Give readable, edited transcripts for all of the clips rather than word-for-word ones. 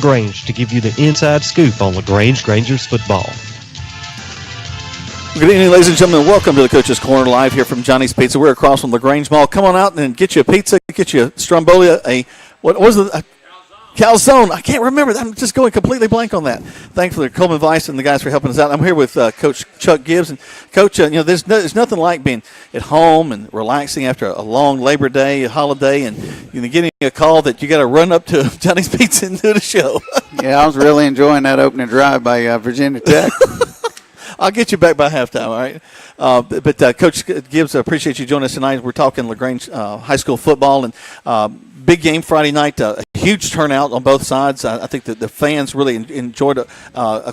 LaGrange to give you the inside scoop on LaGrange Grangers football. Good evening, ladies and gentlemen. Welcome to the Coach's Corner live here from Johnny's Pizza. We're across from LaGrange Mall. Come on out and get you a pizza, get you a Stromboli, what was it? Calzone. I can't remember. I'm just going completely blank on that. Thankfully, Coleman Weiss and the guys for helping us out. I'm here with Coach Chuck Gibbs. And Coach, there's nothing like being at home and relaxing after a long Labor Day, a holiday, and getting a call that you got to run up to Johnny's Pizza and do the show. Yeah, I was really enjoying that opening drive by Virginia Tech. I'll get you back by halftime, all right? But Coach Gibbs, I appreciate you joining us tonight. We're talking LaGrange High School football, and big game Friday night, a huge turnout on both sides. I think that the fans really enjoyed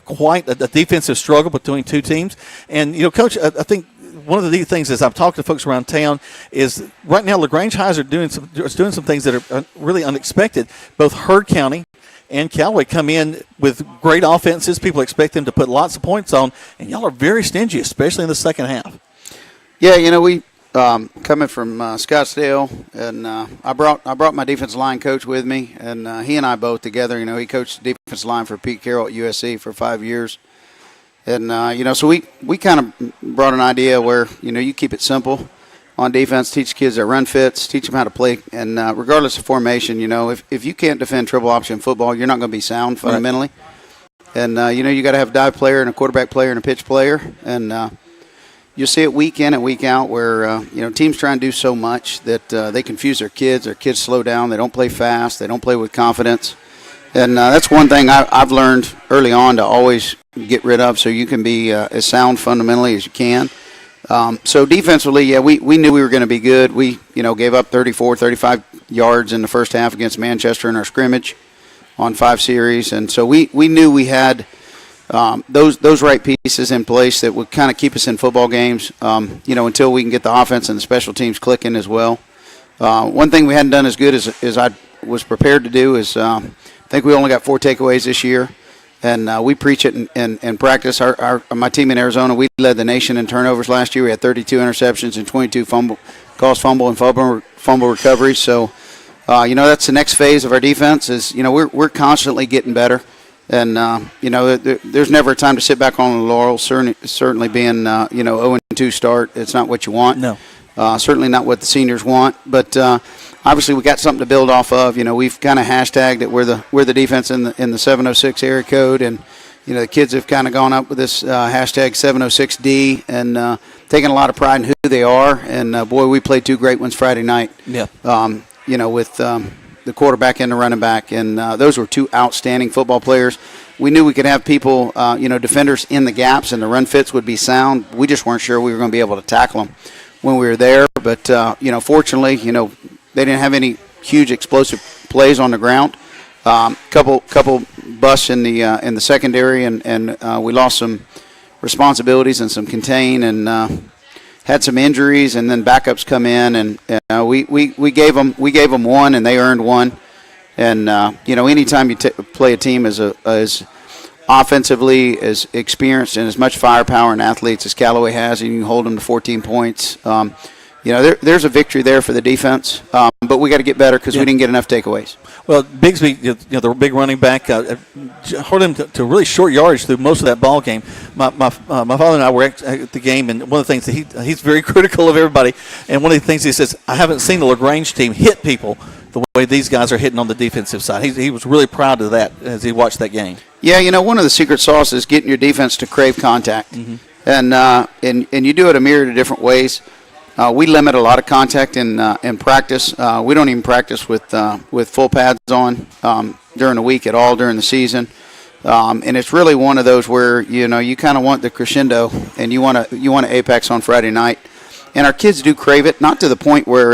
quite a defensive struggle between two teams. And, Coach, I think one of the neat things as I've talked to folks around town is right now LaGrange Highs are doing some things that are really unexpected. Both Heard County and Callaway come in with great offenses. People expect them to put lots of points on, and y'all are very stingy, especially in the second half. Yeah, we coming from Scottsdale, and I brought my defensive line coach with me, and he and I both together. He coached the defensive line for Pete Carroll at USC for 5 years, and so we kind of brought an idea where you keep it simple on defense, teach kids their run fits, teach them how to play, and regardless of formation, if you can't defend triple option football, you're not going to be sound fundamentally. Right. And you got to have a dive player and a quarterback player and a pitch player, and you see it week in and week out where teams try and do so much that they confuse their kids. Their kids slow down. They don't play fast. They don't play with confidence, and that's one thing I've learned early on to always get rid of, so you can be as sound fundamentally as you can. So defensively, yeah, we knew we were going to be good. We, gave up 34, 35 yards in the first half against Manchester in our scrimmage on 5 series. And so we knew we had those right pieces in place that would kind of keep us in football games, until we can get the offense and the special teams clicking as well. One thing we hadn't done as good as I was prepared to do is I think we only got 4 takeaways this year. And we preach it in practice. My team in Arizona, we led the nation in turnovers last year. We had 32 interceptions and 22 fumble and fumble recoveries. So, that's the next phase of our defense is, we're constantly getting better. And, there's never a time to sit back on the laurels, certainly being, 0-2 start. It's not what you want. No. Certainly not what the seniors want. But obviously, we got something to build off of. We've kind of hashtagged it. We're the defense in the 706 area code, and the kids have kind of gone up with this hashtag 706D and taken a lot of pride in who they are. And boy, we played 2 great ones Friday night. Yeah. With the quarterback and the running back, and those were 2 outstanding football players. We knew we could have people, defenders in the gaps, and the run fits would be sound. We just weren't sure we were going to be able to tackle them when we were there. But fortunately, they didn't have any huge explosive plays on the ground. Couple busts in the secondary, and we lost some responsibilities and some contain, and had some injuries, and then backups come in, and we gave them 1, and they earned 1. And anytime you play a team as offensively as experienced and as much firepower and athletes as Callaway has, and you can hold them to 14 points. There's a victory there for the defense, but we got to get better because we didn't get enough takeaways. Well, Bigsby, the big running back, held him to really short yardage through most of that ball game. My father and I were at the game, and one of the things that he's very critical of everybody, and one of the things he says, I haven't seen the LaGrange team hit people the way these guys are hitting on the defensive side. He was really proud of that as he watched that game. Yeah, one of the secret sauce is getting your defense to crave contact, and you do it a myriad of different ways. We limit a lot of contact in practice. We don't even practice with full pads on during the week at all during the season, and it's really one of those where you kind of want the crescendo and you want to apex on Friday night, and our kids do crave it, not to the point where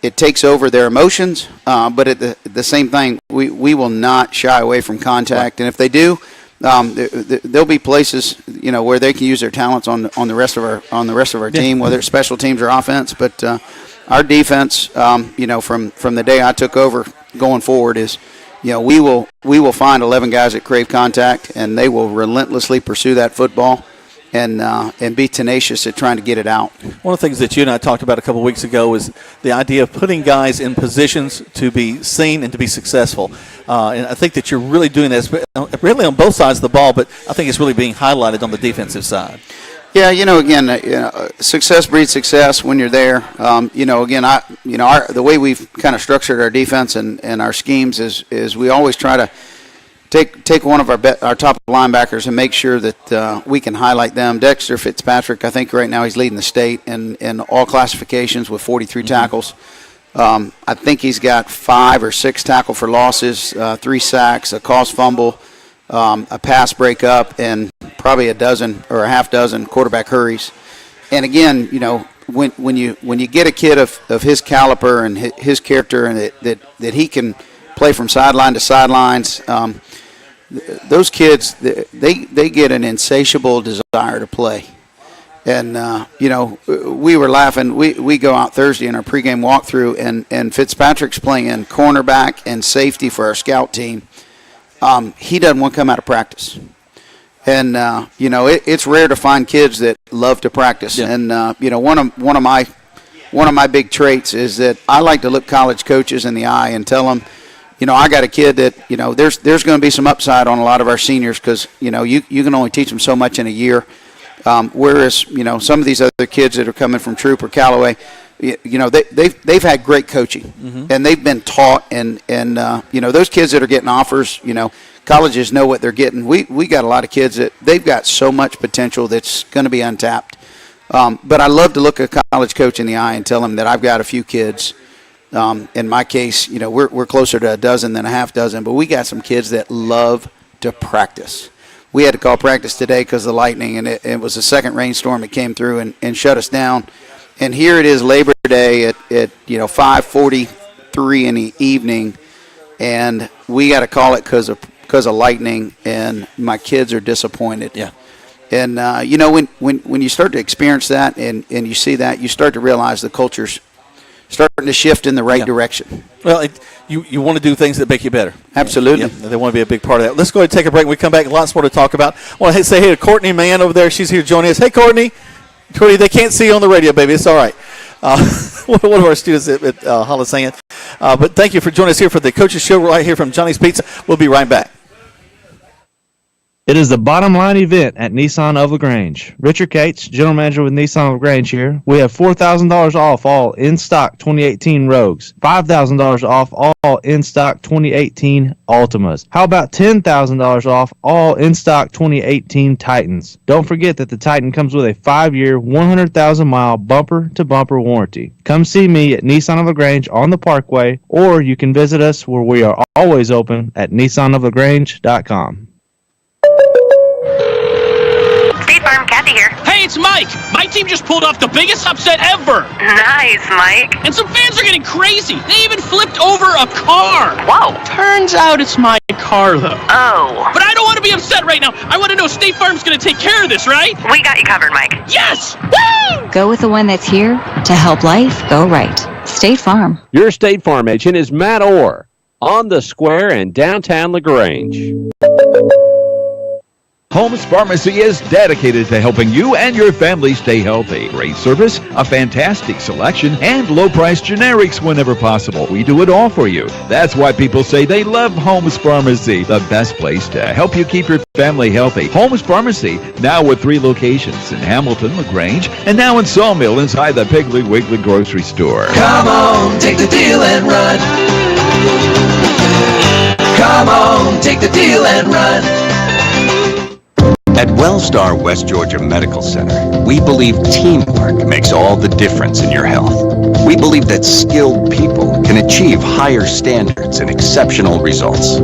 it takes over their emotions, but at the same thing, we will not shy away from contact, and if they do. There'll be places where they can use their talents on the rest of our team, whether it's special teams or offense. But our defense, from the day I took over going forward, is we will find 11 guys that crave contact, and they will relentlessly pursue that football. and be tenacious at trying to get it out. One of the things that you and I talked about a couple of weeks ago is the idea of putting guys in positions to be seen and to be successful. And I think that you're really doing this really on both sides of the ball, but I think it's really being highlighted on the defensive side. Yeah, again, success breeds success when you're there. The way we've kind of structured our defense and our schemes is we always try to take one of our top linebackers and make sure that we can highlight them. Dexter Fitzpatrick, I think right now he's leading the state in all classifications with 43 tackles. I think he's got 5 or 6 tackle for losses, 3 sacks, a caused fumble, a pass breakup, and probably a dozen or a half dozen quarterback hurries. And again, when you get a kid of his caliber and his character, and that he can play from sideline to sidelines, those kids they get an insatiable desire to play. And we were laughing. We go out Thursday in our pregame walkthrough, and Fitzpatrick's playing cornerback and safety for our scout team. He doesn't want to come out of practice. And it's rare to find kids that love to practice. Yeah. And one of my big traits is that I like to look college coaches in the eye and tell them, I got a kid that there's going to be some upside on a lot of our seniors, because you can only teach them so much in a year. Whereas some of these other kids that are coming from Troop or Callaway, they've had great coaching, and they've been taught, and those kids that are getting offers, colleges know what they're getting. We got a lot of kids that they've got so much potential that's going to be untapped. But I love to look a college coach in the eye and tell them that I've got a few kids. In my case, we're closer to a dozen than a half dozen, but we got some kids that love to practice. We had to call practice today because of the lightning, and it was a second rainstorm that came through and shut us down. And here it is, Labor Day at 5:43 in the evening, and we got to call it because of lightning, and my kids are disappointed. Yeah. And when you start to experience that and you see that, you start to realize the culture's starting to shift in the right direction. Well, you want to do things that make you better. Absolutely. Yeah, they want to be a big part of that. Let's go ahead and take a break. When we come back, lots more to talk about. I want to say hey to Courtney Mann over there. She's here joining us. Hey, Courtney. Courtney, they can't see you on the radio, baby. It's all right. One of our students at Hollis-Ann. But thank you for joining us here for the Coaches Show right here from Johnny's Pizza. We'll be right back. It is the bottom line event at Nissan of LaGrange. Richard Cates, General Manager with Nissan of LaGrange here. We have $4,000 off all in-stock 2018 Rogues, $5,000 off all in-stock 2018 Altimas. How about $10,000 off all in-stock 2018 Titans? Don't forget that the Titan comes with a 5-year, 100,000-mile bumper-to-bumper warranty. Come see me at Nissan of LaGrange on the Parkway, or you can visit us where we are always open at nissanoflagrange.com. State Farm, Kathy here. Hey, it's Mike. My team just pulled off the biggest upset ever. Nice, Mike. And some fans are getting crazy. They even flipped over a car. Whoa. Turns out it's my car, though. Oh. But I don't want to be upset right now. I want to know State Farm's going to take care of this, right? We got you covered, Mike. Yes! Woo! Go with the one that's here to help life go right. State Farm. Your State Farm agent is Matt Orr on the Square in downtown LaGrange. Holmes Pharmacy is dedicated to helping you and your family stay healthy. Great service, a fantastic selection, and low-priced generics whenever possible. We do it all for you. That's why people say they love Holmes Pharmacy, the best place to help you keep your family healthy. Holmes Pharmacy, now with 3 locations in Hamilton, LaGrange, and now in Sawmill inside the Piggly Wiggly grocery store. Come on, take the deal and run. Come on, take the deal and run. At Wellstar West Georgia Medical Center, we believe teamwork makes all the difference in your health. We believe that skilled people can achieve higher standards and exceptional results.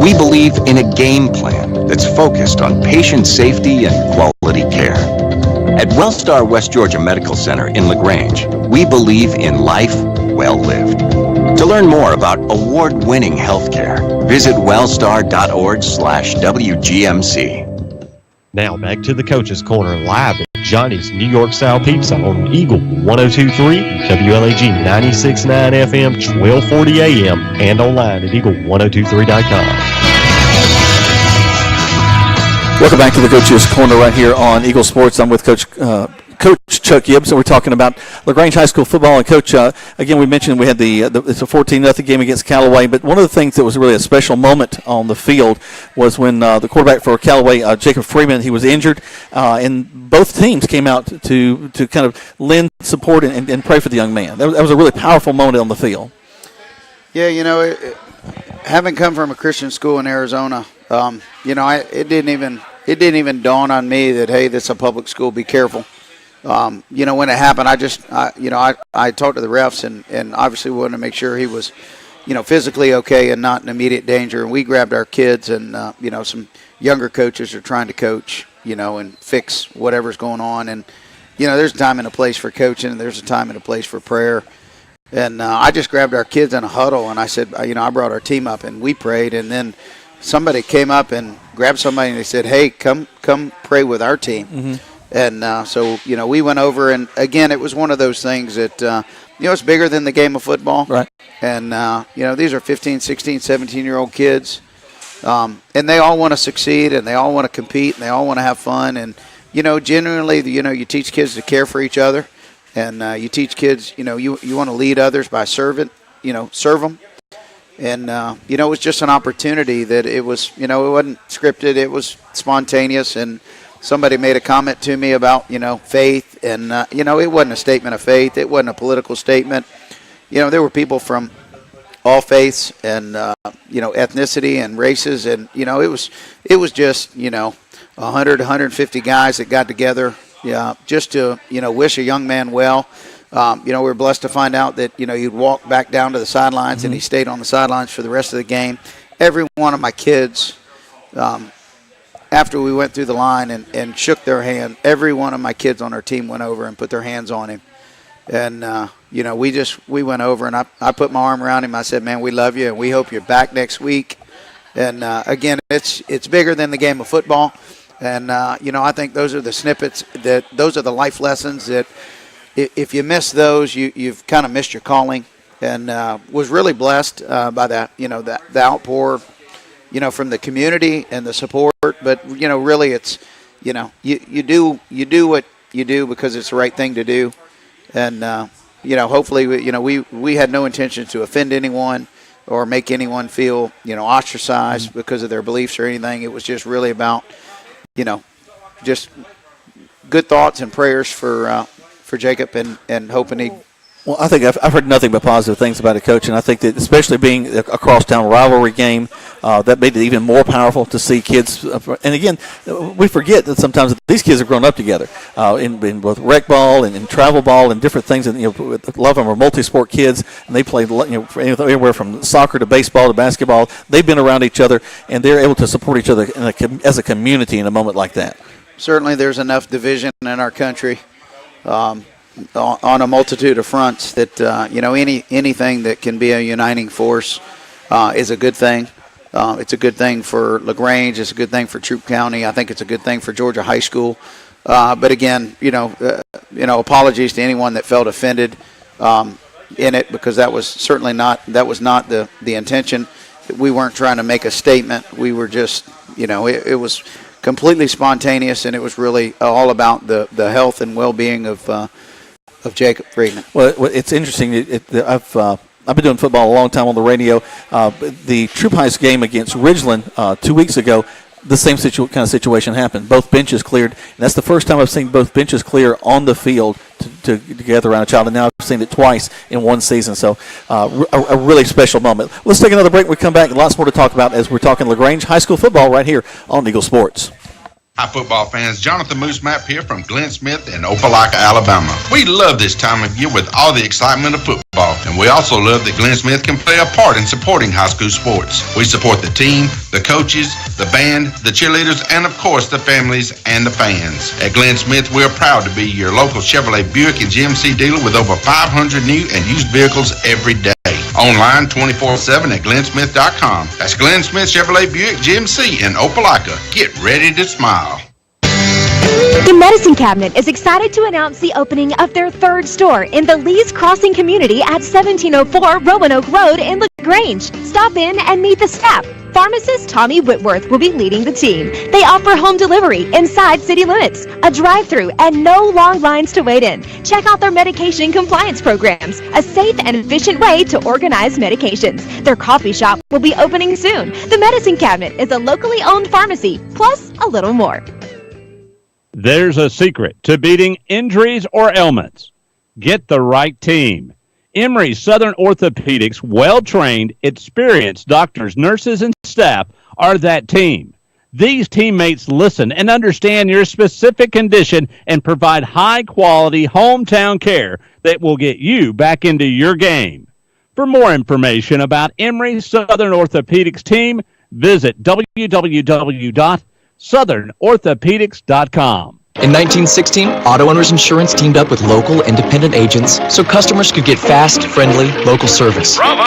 We believe in a game plan that's focused on patient safety and quality care. At Wellstar West Georgia Medical Center in LaGrange, we believe in life well lived. To learn more about award-winning healthcare, visit wellstar.org/WGMC. Now back to the Coach's Corner live at Johnny's New York Style Pizza on Eagle 102.3, WLAG 96.9 FM, 1240 AM, and online at eagle1023.com. Welcome back to the Coach's Corner right here on Eagle Sports. I'm with Coach Chuck Gibbs, and we're talking about LaGrange High School football. And Coach, again, we mentioned we had it's a 14-0 game against Callaway, but one of the things that was really a special moment on the field was when the quarterback for Callaway, Jacob Freeman, he was injured, and both teams came out to kind of lend support and pray for the young man. That was a really powerful moment on the field. Yeah, having come from a Christian school in Arizona, it didn't even dawn on me that, hey, this is a public school, be careful. When it happened, I talked to the refs and obviously wanted to make sure he was, physically okay and not in immediate danger. And we grabbed our kids and, some younger coaches are trying to coach, and fix whatever's going on. And, there's a time and a place for coaching and there's a time and a place for prayer. And I just grabbed our kids in a huddle and I said, I brought our team up and we prayed. And then somebody came up and grabbed somebody and they said, hey, come pray with our team. Mm-hmm. And so we went over, and again, it was one of those things that, it's bigger than the game of football. Right. And, these are 15, 16, 17-year-old kids. And they all want to succeed, and they all want to compete, and they all want to have fun. And, genuinely, you teach kids to care for each other. And you teach kids, you want to lead others by serve them. And, it was just an opportunity that it was, it wasn't scripted. It was spontaneous. And somebody made a comment to me about, faith. And, it wasn't a statement of faith. It wasn't a political statement. There were people from all faiths and, ethnicity and races. And, it was just, 100, 150 guys that got together just to, wish a young man well. We were blessed to find out that, he'd walk back down to the sidelines, mm-hmm. and he stayed on the sidelines for the rest of the game. Every one of my kids, after we went through the line and shook their hand, every one of my kids on our team went over and put their hands on him. And, we went over, and I put my arm around him. I said, man, we love you, and we hope you're back next week. And, again, it's bigger than the game of football. And, I think those are the snippets, those are the life lessons that if you miss those, you've kind of missed your calling. And was really blessed by that, the outpour, from the community and the support. But, really it's, you do what you do because it's the right thing to do. And, hopefully, we had no intention to offend anyone or make anyone feel, ostracized mm-hmm. because of their beliefs or anything. It was just really about, just good thoughts and prayers for Jacob and hoping he. Well, I think I've heard nothing but positive things about it, Coach, and I think that especially being a crosstown rivalry game, that made it even more powerful to see kids. And again, we forget that sometimes these kids have grown up together in both rec ball and in travel ball and different things. And a lot of them are multi-sport kids, and they play anywhere from soccer to baseball to basketball. They've been around each other, and they're able to support each other as a community in a moment like that. Certainly, there's enough division in our country. On a multitude of fronts that anything that can be a uniting force is a good thing. It's a good thing for LaGrange. It's a good thing for Troup County. I think it's a good thing for Georgia High School. But again, apologies to anyone that felt offended in it, because that was certainly not the intention. We weren't trying to make a statement. We were just it was completely spontaneous, and it was really all about the health and well-being of Jacob Freeman. Well, it's interesting. I've been doing football a long time on the radio. The Troup High game against Ridgeland 2 weeks ago, the same kind of situation happened. Both benches cleared, and that's the first time I've seen both benches clear on the field to gather around a child, and now I've seen it twice in one season. So a really special moment. Let's take another break. We come back, lots more to talk about as we're talking LaGrange High School football right here on Eagle Sports. Hi, football fans. Jonathan Moose Mapp here from Glenn Smith in Opelika, Alabama. We love this time of year with all the excitement of football, and we also love that Glenn Smith can play a part in supporting high school sports. We support the team, the coaches, the band, the cheerleaders, and of course the families and the fans. At Glenn Smith, we're proud to be your local Chevrolet Buick and GMC dealer with over 500 new and used vehicles every day. Online 24/7 at glennsmith.com. That's Glenn Smith Chevrolet Buick GMC in Opelika. Get ready to smile. The Medicine Cabinet is excited to announce the opening of their third store in the Lee's Crossing community at 1704 Roanoke Road in LaGrange. Stop in and meet the staff. Pharmacist Tommy Whitworth will be leading the team. They offer home delivery inside city limits, a drive-thru, and no long lines to wait in. Check out their medication compliance programs, a safe and efficient way to organize medications. Their coffee shop will be opening soon. The Medicine Cabinet is a locally owned pharmacy, plus a little more. There's a secret to beating injuries or ailments. Get the right team. Emory Southern Orthopedics' well-trained, experienced doctors, nurses, and staff are that team. These teammates listen and understand your specific condition and provide high-quality hometown care that will get you back into your game. For more information about Emory Southern Orthopedics team, visit www.southernorthopedics.com. In 1916, Auto Owners Insurance teamed up with local independent agents so customers could get fast, friendly, local service. Bravo!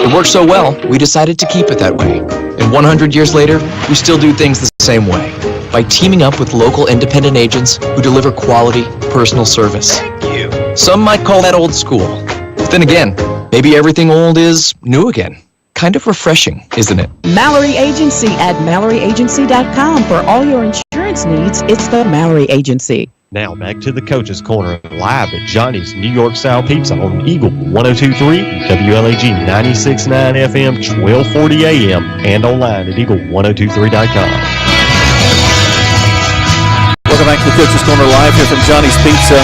It worked so well, we decided to keep it that way. And 100 years later, we still do things the same way, by teaming up with local independent agents who deliver quality, personal service. Thank you. Some might call that old school. But then again, maybe everything old is new again. Kind of refreshing, isn't it? Mallory Agency at MalloryAgency.com for all your insurance needs. It's the Mallory Agency. Now back to the Coach's Corner, live at Johnny's New York Style Pizza on Eagle 102.3, WLAG 96.9 FM, 1240 AM, and online at eagle1023.com. Welcome back to the Coach's Corner live here from Johnny's Pizza.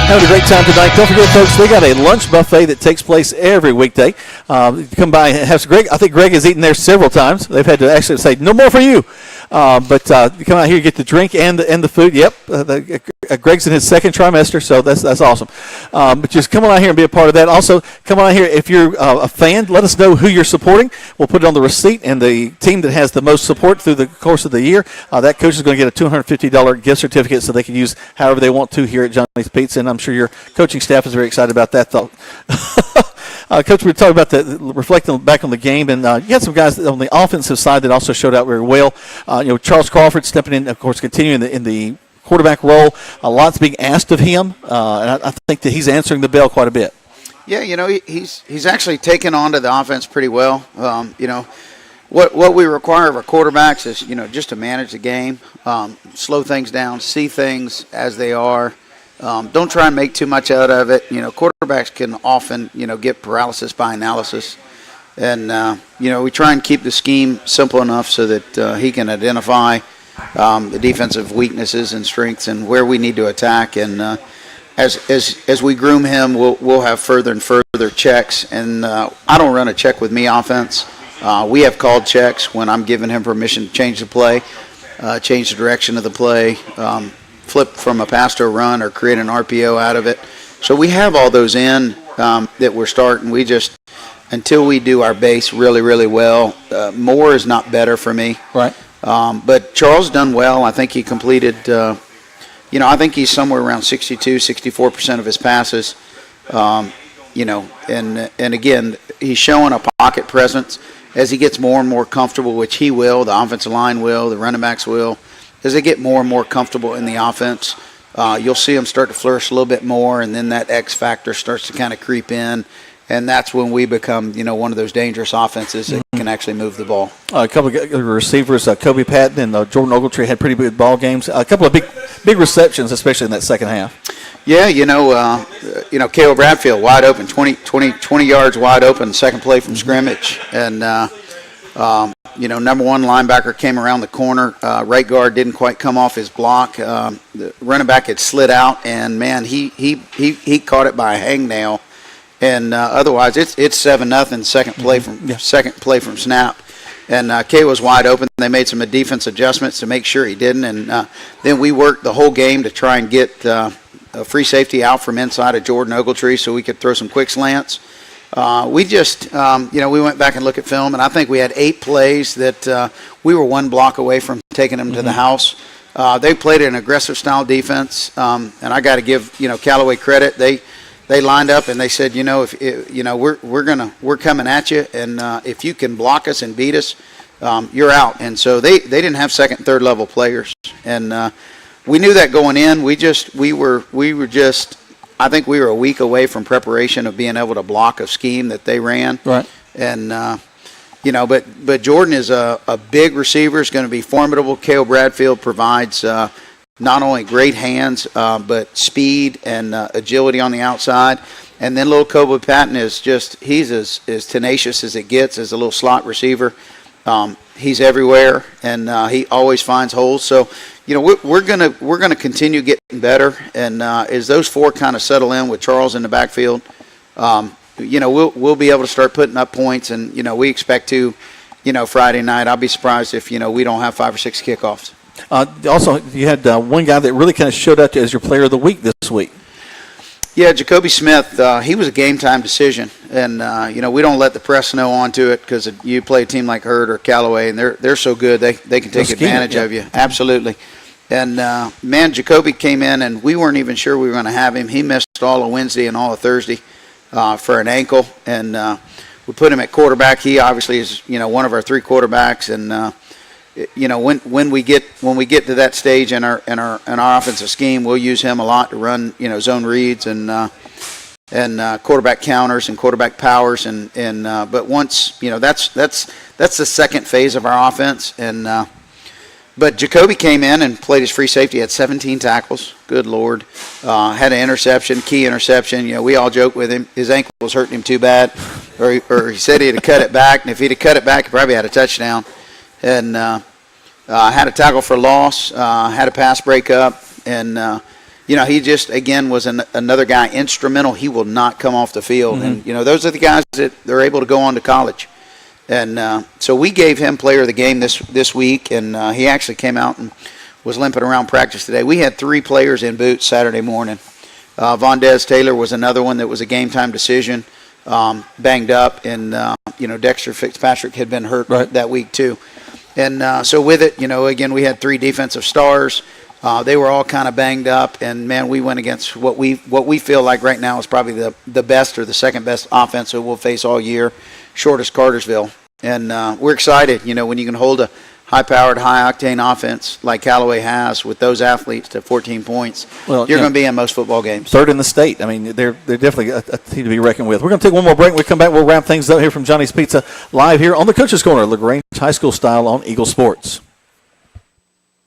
Having a great time tonight. Don't forget, folks, they got a lunch buffet that takes place every weekday. Come by and have some. I think Greg has eaten there several times. They've had to actually say, no more for you. But you come out here, you get the drink and the food. Yep, Greg's in his second trimester, so that's awesome. But just come on out here and be a part of that. Also, come on out here if you're a fan. Let us know who you're supporting. We'll put it on the receipt, and the team that has the most support through the course of the year, that coach is going to get a $250 gift certificate, so they can use however they want to here at Johnny's Pizza. And I'm sure your coaching staff is very excited about that. Coach, we were talking about reflecting back on the game, and you had some guys on the offensive side that also showed out very well. Charles Crawford stepping in, of course, continuing in the quarterback role. A lot's being asked of him, and I think that he's answering the bell quite a bit. Yeah, he's actually taken on to the offense pretty well. What we require of our quarterbacks is, just to manage the game, slow things down, see things as they are. Don't try and make too much out of it. Quarterbacks can often, get paralysis by analysis. And, we try and keep the scheme simple enough so that he can identify the defensive weaknesses and strengths and where we need to attack. And as we groom him, we'll have further and further checks. And I don't run a check with me offense. We have called checks when I'm giving him permission to change the play, change the direction of the play, flip from a pass to a run, or create an RPO out of it. So we have all those in that we're starting. We just, until we do our base really, really well, more is not better for me. Right. But Charles done well. I think he completed, I think he's somewhere around 64% of his passes. And again, he's showing a pocket presence as he gets more and more comfortable, which he will, the offensive line will, the running backs will. As they get more and more comfortable in the offense, you'll see them start to flourish a little bit more, and then that X factor starts to kind of creep in, and that's when we become, one of those dangerous offenses that can actually move the ball. A couple of receivers, Kobe Patton and Jordan Ogletree had pretty good ball games. A couple of big receptions, especially in that second half. Yeah, Caleb Bradfield wide open, 20 yards wide open, second play from scrimmage, and number one linebacker came around the corner. Right guard didn't quite come off his block. The running back had slid out, and man, he caught it by a hangnail. And otherwise, it's 7-0. Second play from snap, and Kay was wide open. They made some defense adjustments to make sure he didn't, and then we worked the whole game to try and get a free safety out from inside of Jordan Ogletree so we could throw some quick slants. We just, we went back and looked at film, and I think we had 8 plays that we were one block away from taking them to the house. They played an aggressive style defense, and I got to give Callaway credit. They lined up and they said, we're coming at you, and if you can block us and beat us, you're out. And so they didn't have second, third level players, and we knew that going in. We were just. I think we were a week away from preparation of being able to block a scheme that they ran. Right. And but Jordan is a big receiver. Is going to be formidable. Cale Bradfield provides not only great hands but speed and agility on the outside. And then little Kobe Patton is he's as tenacious as it gets as a little slot receiver. He's everywhere, and he always finds holes. So, we're gonna continue getting better. And as those four kind of settle in with Charles in the backfield, we'll be able to start putting up points. And we expect to, Friday night. I'll be surprised if we don't have 5 or 6 kickoffs. Also, you had one guy that really kind of showed up as your player of the week this week. Yeah, Jacoby Smith, he was a game-time decision. And, we don't let the press know onto it because you play a team like Hurd or Callaway, and they're so good they can take advantage of you. Absolutely. And, Jacoby came in, and we weren't even sure we were going to have him. He missed all of Wednesday and all of Thursday for an ankle, and we put him at quarterback. He obviously is, one of our 3 quarterbacks, and when we get to that stage in our offensive scheme, we'll use him a lot to run zone reads and quarterback counters and quarterback powers and but once that's the second phase of our offense. And but Jacoby came in and played his free safety. Had 17 tackles. Good Lord, had an interception, key interception. We all joke with him. His ankle was hurting him too bad, or he said he'd have cut it back, and if he'd have cut it back, he probably had a touchdown. And had a tackle for loss, had a pass breakup, and he just again was another guy instrumental. He will not come off the field, and those are the guys that they're able to go on to college. And so we gave him player of the game this week, and he actually came out and was limping around practice today. We had 3 players in boots Saturday morning. Vondez Taylor was another one that was a game time decision, banged up, and Dexter Fitzpatrick had been hurt that week too. And so with it, again, we had 3 defensive stars. They were all kind of banged up, and man, we went against what we feel like right now is probably the best or the second best offense that we'll face all year, short as Cartersville. And we're excited, when you can hold a high-powered, high-octane offense like Callaway has with those athletes to 14 points. Well, you're going to be in most football games. Third in the state. I mean, they're definitely a team to be reckoned with. We're going to take one more break. When we come back, we'll wrap things up here from Johnny's Pizza live here on the Coach's Corner, LaGrange High School style on Eagle Sports.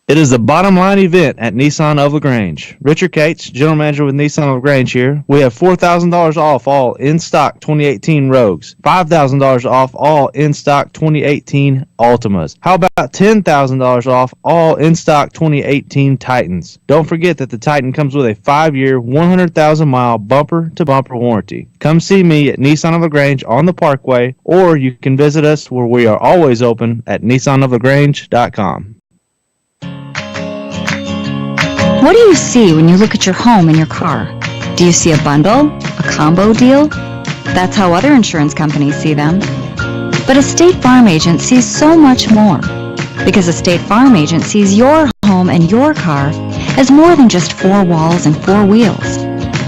It is the bottom line event at Nissan of LaGrange. Richard Cates, General Manager with Nissan of LaGrange here. We have $4,000 off all in-stock 2018 Rogues, $5,000 off all in-stock 2018 Altimas. How about $10,000 off all in-stock 2018 Titans? Don't forget that the Titan comes with a 5-year, 100,000-mile bumper-to-bumper warranty. Come see me at Nissan of LaGrange on the Parkway, or you can visit us where we are always open at nissanoflagrange.com. What do you see when you look at your home and your car? Do you see a bundle? A combo deal? That's how other insurance companies see them. But a State Farm agent sees so much more. Because a State Farm agent sees your home and your car as more than just 4 walls and 4 wheels.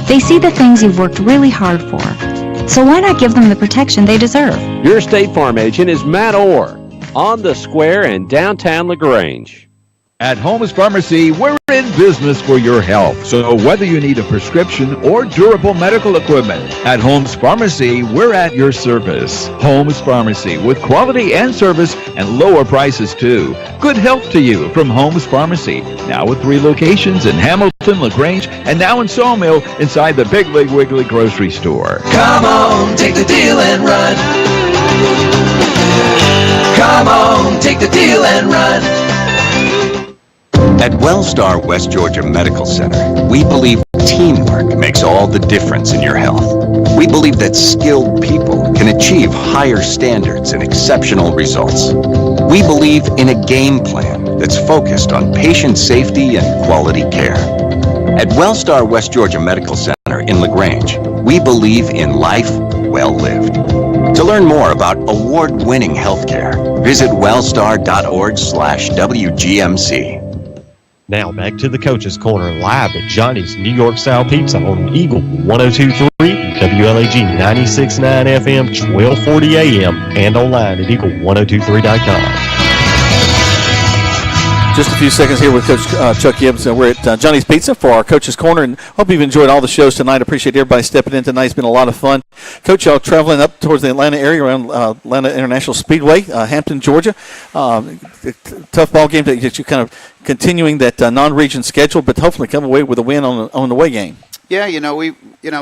They see the things you've worked really hard for. So why not give them the protection they deserve? Your State Farm agent is Matt Orr on the square in downtown LaGrange. At Holmes Pharmacy, we're in business for your health. So whether you need a prescription or durable medical equipment, at Holmes Pharmacy, we're at your service. Holmes Pharmacy, with quality and service and lower prices too. Good health to you from Holmes Pharmacy. Now with 3 locations in Hamilton, LaGrange, and now in Sawmill inside the Big League Wiggly grocery store. Come on, take the deal and run. Come on, take the deal and run. At Wellstar West Georgia Medical Center, we believe teamwork makes all the difference in your health. We believe that skilled people can achieve higher standards and exceptional results. We believe in a game plan that's focused on patient safety and quality care. At Wellstar West Georgia Medical Center in LaGrange, we believe in life well lived. To learn more about award-winning healthcare, visit wellstar.org/WGMC. Now back to the Coach's Corner live at Johnny's New York Style Pizza on Eagle 102.3, WLAG 96.9 FM, 1240 AM, and online at eagle1023.com. Just a few seconds here with Coach Chuck Gibbs. We're at Johnny's Pizza for our Coach's Corner, and hope you've enjoyed all the shows tonight. Appreciate everybody stepping in tonight. It's been a lot of fun. Coach, y'all traveling up towards the Atlanta area around Atlanta International Speedway, Hampton, Georgia. Tough ball game that you kind of continuing that non-region schedule, but hopefully come away with a win on the away game. Yeah, we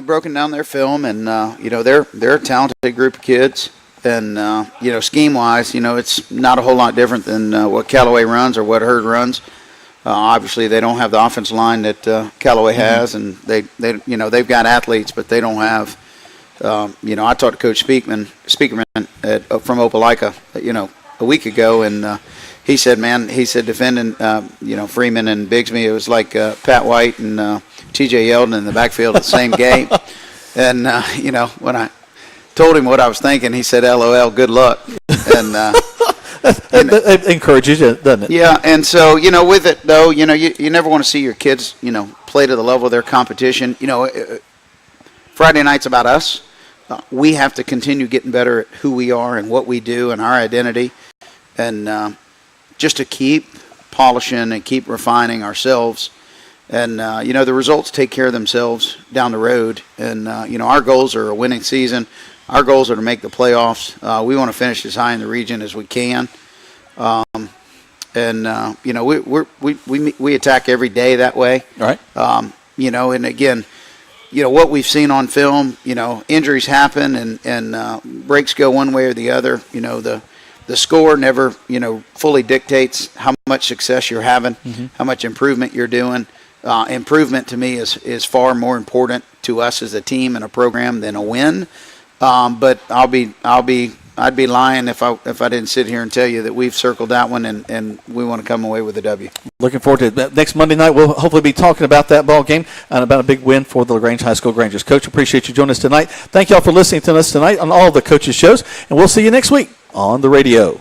broken down their film, and they're a talented group of kids. And, scheme-wise, it's not a whole lot different than what Callaway runs or what Hurd runs. Obviously, they don't have the offensive line that Callaway has, and they've got athletes, but they don't have. I talked to Coach Speakman from Opelika, a week ago, and he said, defending, Freeman and Bigsby, it was like Pat White and T.J. Yeldon in the backfield of the same game. And when I told him what I was thinking, he said, "LOL, good luck." And that encourages you, doesn't it? Yeah, and so with it though, you never want to see your kids, play to the level of their competition. Friday night's about us. We have to continue getting better at who we are and what we do and our identity, and just to keep polishing and keep refining ourselves. And the results take care of themselves down the road. And our goals are a winning season. Our goals are to make the playoffs. We want to finish as high in the region as we can. We attack every day that way. All right. And again, what we've seen on film, injuries happen and breaks go one way or the other. The score never, fully dictates how much success you're having, how much improvement you're doing. Improvement to me is far more important to us as a team and a program than a win. But I'd be lying if I didn't sit here and tell you that we've circled that one and we want to come away with a W. Looking forward to it. Next Monday night, we'll hopefully be talking about that ball game and about a big win for the LaGrange High School Grangers. Coach, appreciate you joining us tonight. Thank you all for listening to us tonight on all of the coaches' shows, and we'll see you next week on the radio.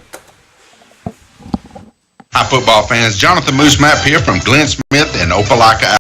Hi, football fans. Jonathan Moose Mapp here from Glenn Smith in Opelika,